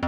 Hey,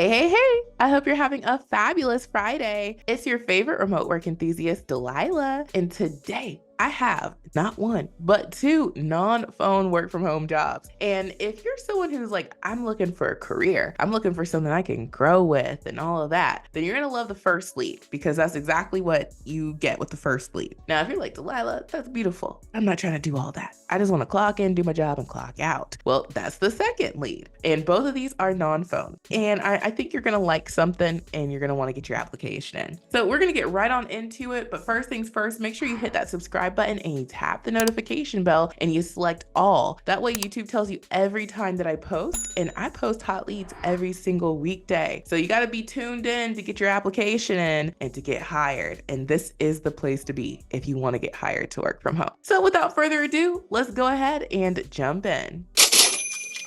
hey, hey! I hope you're having a fabulous Friday. It's your favorite remote work enthusiast, Delilah. And today I have not one, but two non-phone work from home jobs. And if you're someone who's like, I'm looking for a career, I'm looking for something I can grow with and all of that, then you're gonna love the first lead because that's exactly what you get with the first lead. Now, if you're like, Delilah, that's beautiful. I'm not trying to do all that. I just want to clock in, do my job, and clock out. Well, that's the second lead. And both of these are non-phone. And I think you're gonna like something and you're gonna want to get your application in. So we're gonna get right on into it. But first things first, make sure you hit that subscribe button and you tap the notification bell and you select all. That way YouTube tells you every time that I post, and I post hot leads every single weekday. So you gotta be tuned in to get your application in and to get hired. And this is the place to be if you want to get hired to work from home. So without further ado, let's go ahead and jump in.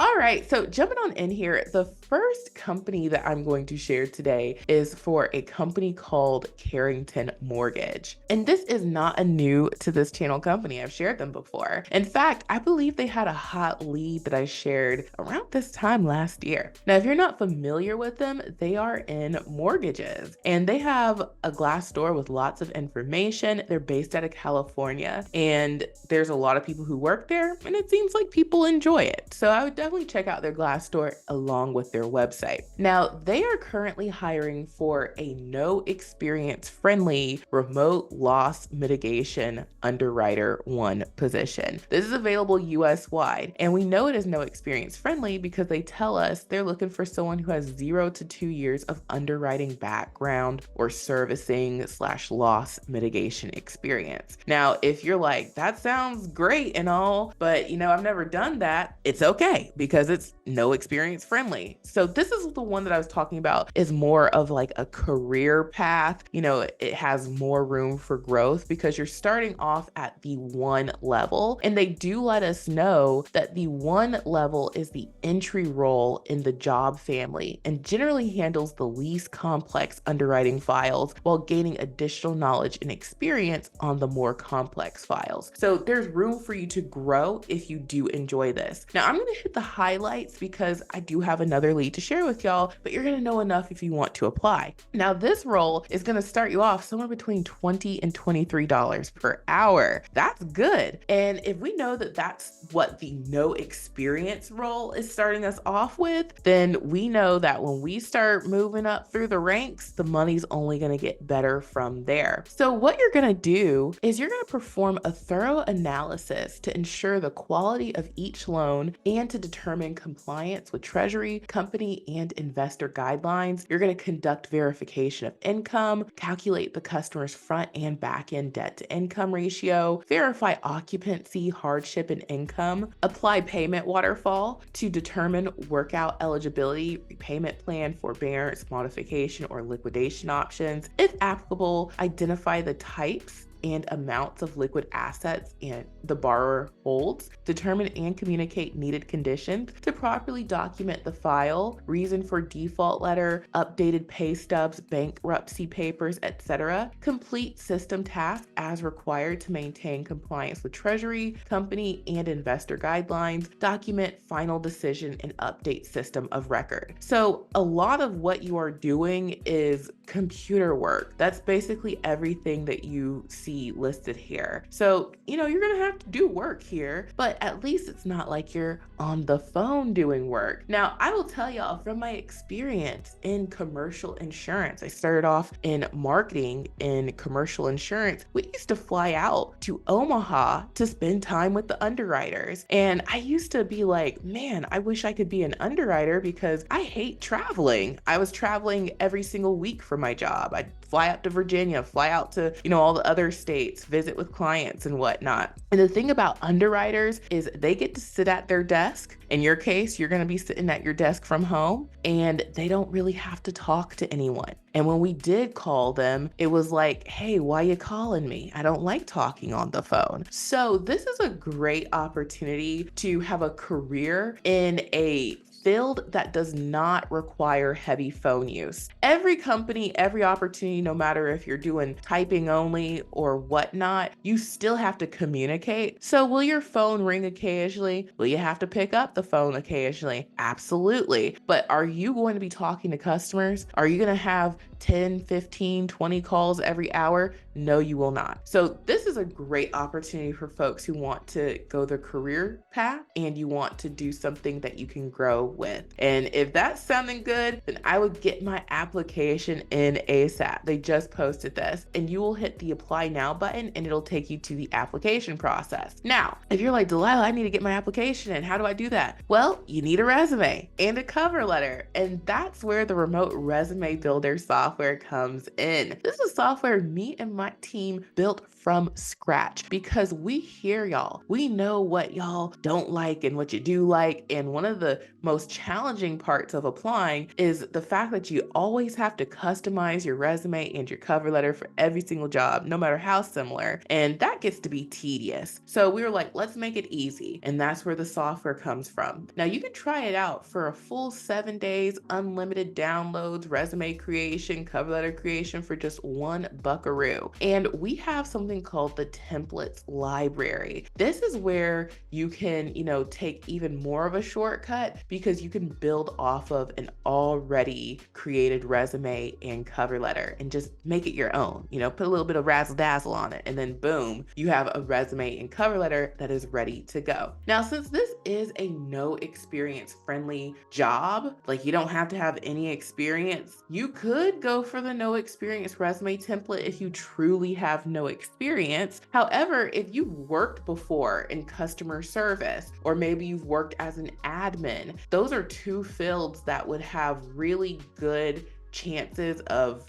All right, so jumping on in here, the first company that I'm going to share today is for a company called Carrington Mortgage. And this is not a new to this channel company. I've shared them before. In fact, I believe they had a hot lead that I shared around this time last year. Now, if you're not familiar with them, they are in mortgages and they have a glass door with lots of information. They're based out of California and there's a lot of people who work there and it seems like people enjoy it. So I would definitely check out their Glassdoor along with their website. Now, they are currently hiring for a no experience friendly remote loss mitigation underwriter 1 position. This is available US wide, and we know it is no experience friendly because they tell us they're looking for someone who has 0 to 2 years of underwriting background or servicing / loss mitigation experience. Now, if you're like, that sounds great and all, but I've never done that, it's okay because it's no experience friendly. So this is the one that I was talking about is more of like a career path. It has more room for growth because you're starting off at the 1 level. And they do let us know that the 1 level is the entry role in the job family and generally handles the least complex underwriting files while gaining additional knowledge and experience on the more complex files. So there's room for you to grow if you do enjoy this. Now I'm going to hit the highlights because I do have another lead to share with y'all, but you're going to know enough if you want to apply. Now this role is going to start you off somewhere between $20 and $23 per hour. That's good. And if we know that that's what the no experience role is starting us off with, then we know that when we start moving up through the ranks, the money's only going to get better from there. So what you're going to do is you're going to perform a thorough analysis to ensure the quality of each loan and to determine compliance with Treasury, company, and investor guidelines. You're going to conduct verification of income, calculate the customer's front and back end debt to income ratio, verify occupancy, hardship, and income, apply payment waterfall to determine workout eligibility, repayment plan, forbearance, modification, or liquidation options. If applicable, identify the types and amounts of liquid assets and the borrower holds, determine and communicate needed conditions to properly document the file, reason for default letter, updated pay stubs, bankruptcy papers, etc. Complete system tasks as required to maintain compliance with Treasury, company, and investor guidelines, document final decision and update system of record. So a lot of what you are doing is computer work. That's basically everything that you see listed here. So, you're going to have to do work here, but at least it's not like you're on the phone doing work. Now, I will tell y'all from my experience in commercial insurance, I started off in marketing in commercial insurance. We used to fly out to Omaha to spend time with the underwriters. And I used to be like, man, I wish I could be an underwriter because I hate traveling. I was traveling every single week for my job. I'd fly out to Virginia, fly out to, all the other states, visit with clients and whatnot. And the thing about underwriters is they get to sit at their desk. In your case, you're going to be sitting at your desk from home and they don't really have to talk to anyone. And when we did call them, it was like, hey, why you calling me? I don't like talking on the phone. So this is a great opportunity to have a career in a field that does not require heavy phone use. Every company, every opportunity, no matter if you're doing typing only or whatnot, you still have to communicate. So will your phone ring occasionally? Will you have to pick up the phone occasionally? Absolutely. But are you going to be talking to customers? Are you going to have 10, 15, 20 calls every hour? No, you will not. So this is a great opportunity for folks who want to go the career path and you want to do something that you can grow with. And if that's sounding good, then I would get my application in ASAP. They just posted this, and you will hit the apply now button and it'll take you to the application process. Now, if you're like, Delilah, I need to get my application in, how do I do that? Well, you need a resume and a cover letter, and that's where the remote resume builder software comes in. This is software me and my team built from scratch because we hear y'all. We know what y'all don't like and what you do like. And one of the most challenging parts of applying is the fact that you always have to customize your resume and your cover letter for every single job, no matter how similar. And that gets to be tedious. So we were like, let's make it easy. And that's where the software comes from. Now you can try it out for a full 7 days, unlimited downloads, resume creation, cover letter creation for just $1. And we have something called the templates library. This is where you can, take even more of a shortcut because you can build off of an already created resume and cover letter and just make it your own. Put a little bit of razzle dazzle on it, and then boom, you have a resume and cover letter that is ready to go. Now, since this is a no experience friendly job, like you don't have to have any experience, you could go for the no experience resume template if you truly have no experience. However, if you've worked before in customer service, or maybe you've worked as an admin, those are two fields that would have really good chances of,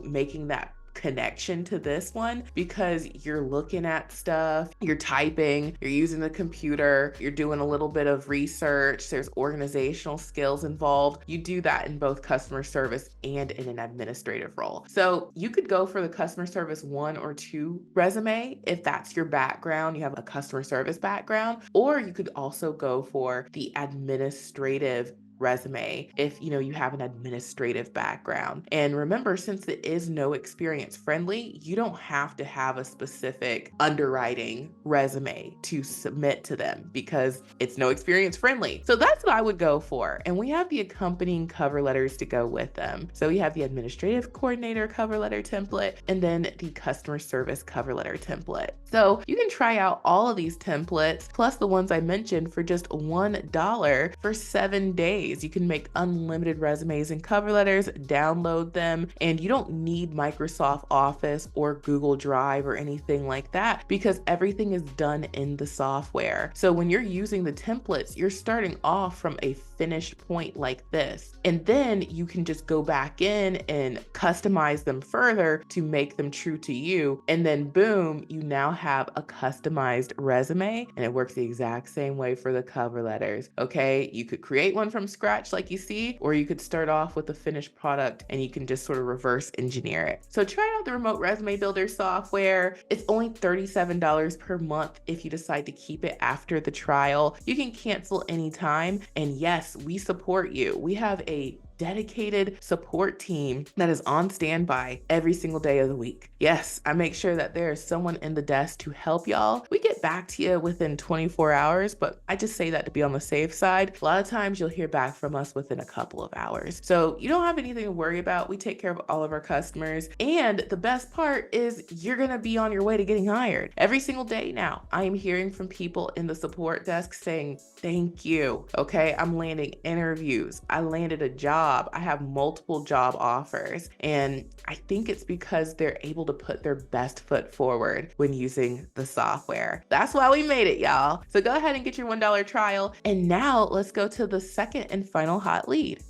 making that connection to this one because you're looking at stuff, you're typing, you're using the computer, you're doing a little bit of research, there's organizational skills involved. You do that in both customer service and in an administrative role. So you could go for the customer service 1 or 2 resume if that's your background, you have a customer service background, or you could also go for the administrative resume if you have an administrative background. And remember, since it is no experience friendly, you don't have to have a specific underwriting resume to submit to them because it's no experience friendly. So that's what I would go for. And we have the accompanying cover letters to go with them. So we have the administrative coordinator cover letter template and then the customer service cover letter template. So you can try out all of these templates plus the ones I mentioned for just $1 for 7 days. You can make unlimited resumes and cover letters, download them, and you don't need Microsoft Office or Google Drive or anything like that because everything is done in the software. So when you're using the templates, you're starting off from a finished point like this. And then you can just go back in and customize them further to make them true to you. And then boom, you now have a customized resume, and it works the exact same way for the cover letters. Okay, you could create one from scratch like you see, or you could start off with a finished product and you can just sort of reverse engineer it. So try out the remote resume builder software. It's only $37 per month if you decide to keep it after the trial. You can cancel anytime. And yes, we support you. We have a dedicated support team that is on standby every single day of the week. Yes, I make sure that there is someone in the desk to help y'all. We get back to you within 24 hours, but I just say that to be on the safe side. A lot of times you'll hear back from us within a couple of hours. So you don't have anything to worry about. We take care of all of our customers. And the best part is you're going to be on your way to getting hired. Every single day now, I am hearing from people in the support desk saying, thank you. Okay, I'm landing interviews. I landed a job. I have multiple job offers, and I think it's because they're able to put their best foot forward when using the software. That's why we made it, y'all. So go ahead and get your $1 trial. And now let's go to the second and final hot lead.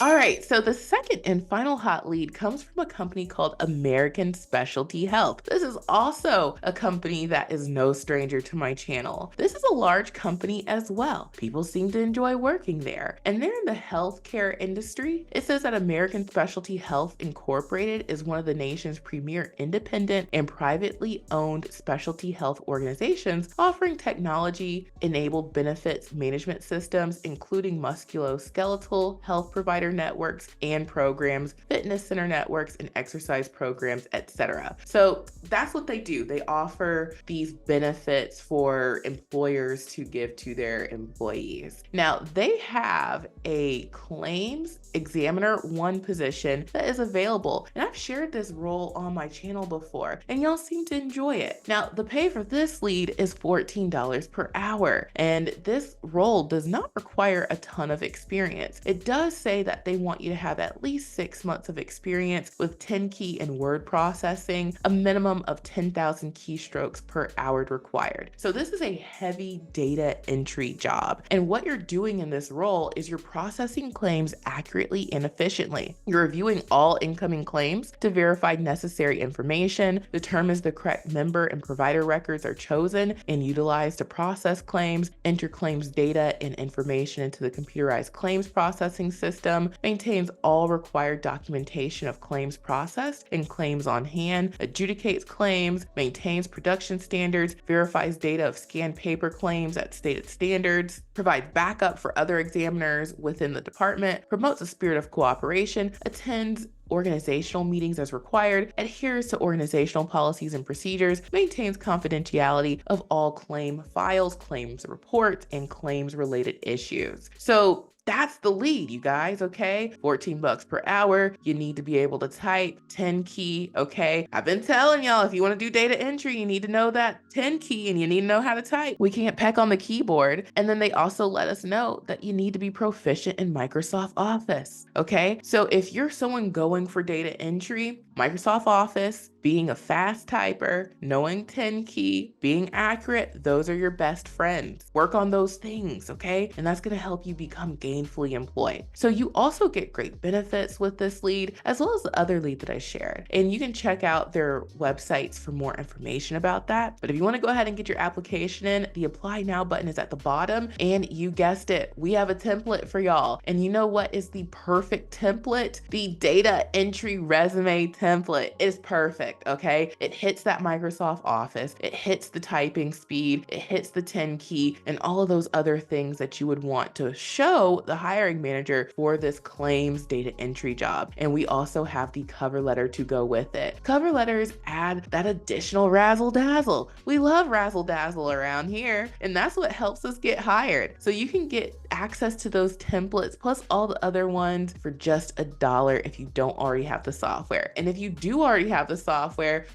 All right, so the second and final hot lead comes from a company called American Specialty Health. This is also a company that is no stranger to my channel. This is a large company as well. People seem to enjoy working there, and they're in the healthcare industry. It says that American Specialty Health Incorporated is one of the nation's premier independent and privately owned specialty health organizations offering technology-enabled benefits management systems, including musculoskeletal health provider networks and programs, fitness center networks, and exercise programs, etc. So that's what they do. They offer these benefits for employers to give to their employees. Now, they have a claims examiner one position that is available, and I've shared this role on my channel before, and y'all seem to enjoy it. Now, the pay for this lead is $14 per hour, and this role does not require a ton of experience. It does say that they want you to have at least 6 months of experience with 10 key and word processing, a minimum of 10,000 keystrokes per hour required. So this is a heavy data entry job. And what you're doing in this role is you're processing claims accurately and efficiently. You're reviewing all incoming claims to verify necessary information, determines the correct member and provider records are chosen and utilized to process claims, enter claims data and information into the computerized claims processing system, maintains all required documentation of claims processed and claims on hand, adjudicates claims, maintains production standards, verifies data of scanned paper claims at stated standards, provides backup for other examiners within the department, promotes a spirit of cooperation, attends organizational meetings as required, adheres to organizational policies and procedures, maintains confidentiality of all claim files, claims reports, and claims related issues. So that's the lead, you guys, okay? $14 per hour. You need to be able to type 10 key, okay? I've been telling y'all, if you want to do data entry, you need to know that 10 key and you need to know how to type. We can't peck on the keyboard. And then they also let us know that you need to be proficient in Microsoft Office, okay? So if you're someone going for data entry, Microsoft Office, being a fast typer, knowing 10 key, being accurate, those are your best friends. Work on those things, okay? And that's gonna help you become gainfully employed. So you also get great benefits with this lead, as well as the other lead that I shared. And you can check out their websites for more information about that. But if you wanna go ahead and get your application in, the Apply Now button is at the bottom. And you guessed it, we have a template for y'all. And you know what is the perfect template? The data entry resume template is perfect. Okay, it hits that Microsoft Office, it hits the typing speed, it hits the 10 key, and all of those other things that you would want to show the hiring manager for this claims data entry job. And we also have the cover letter to go with it. Cover letters add that additional razzle dazzle. We love razzle dazzle around here, and that's what helps us get hired. So you can get access to those templates plus all the other ones for just $1 if you don't already have the software. And if you do already have the software,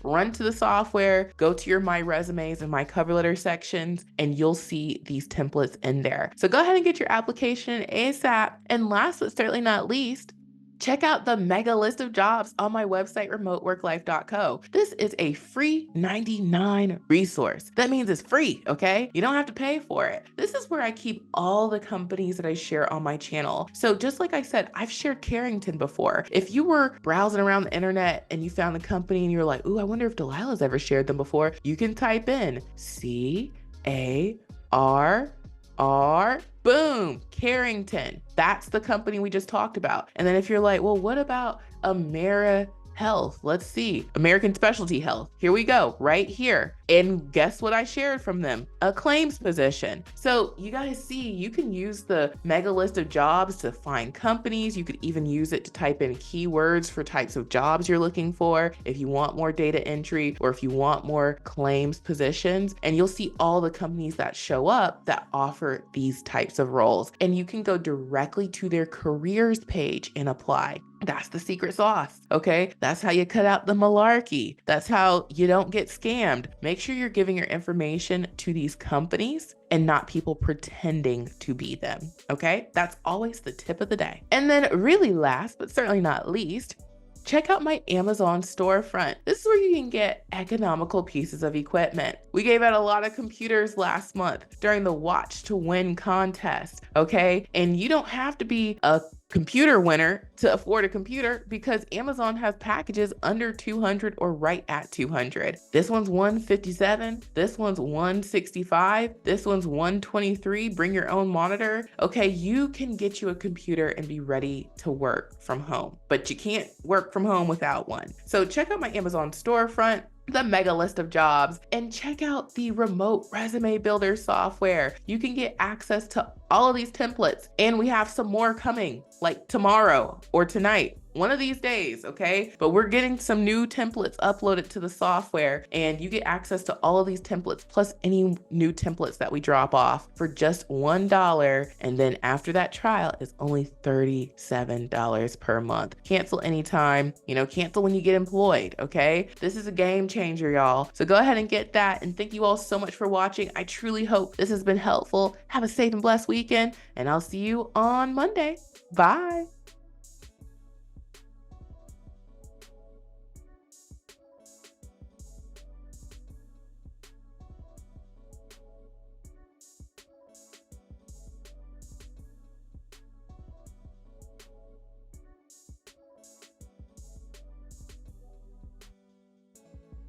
run to the software, go to your My Resumes and My Cover Letter sections, and you'll see these templates in there. So go ahead and get your application ASAP. And last but certainly not least, check out the mega list of jobs on my website, remoteworklife.co. This is a free 99 resource. That means it's free, okay? You don't have to pay for it. This is where I keep all the companies that I share on my channel. So just like I said, I've shared Carrington before. If you were browsing around the internet and you found the company and you're like, ooh, I wonder if Delilah's ever shared them before, you can type in CARR, boom, Carrington. That's the company we just talked about. And then if you're like, well, what about Health? Let's see. American Specialty Health. Here we go, right here. And guess what I shared from them? A claims position. So you guys see, you can use the mega list of jobs to find companies. You could even use it to type in keywords for types of jobs you're looking for. If you want more data entry or if you want more claims positions, and you'll see all the companies that show up that offer these types of roles. And you can go directly to their careers page and apply. That's the secret sauce, okay? That's how you cut out the malarkey. That's how you don't get scammed. Make sure you're giving your information to these companies and not people pretending to be them, okay? That's always the tip of the day. And then really last, but certainly not least, check out my Amazon storefront. This is where you can get economical pieces of equipment. We gave out a lot of computers last month during the Watch to Win contest, okay? And you don't have to be a computer winner to afford a computer because Amazon has packages under 200 or right at 200. This one's 157, this one's 165, this one's 123. Bring your own monitor. Okay, you can get you a computer and be ready to work from home, but you can't work from home without one. So check out my Amazon storefront, the mega list of jobs, and check out the remote resume builder software. You can get access to all of these templates, and we have some more coming like tomorrow or tonight, one of these days, okay? But we're getting some new templates uploaded to the software, and you get access to all of these templates plus any new templates that we drop off for just $1. And then after that trial is only $37 per month. Cancel anytime, cancel when you get employed, okay? This is a game changer, y'all. So go ahead and get that. And thank you all so much for watching. I truly hope this has been helpful. Have a safe and blessed weekend, and I'll see you on Monday. Bye.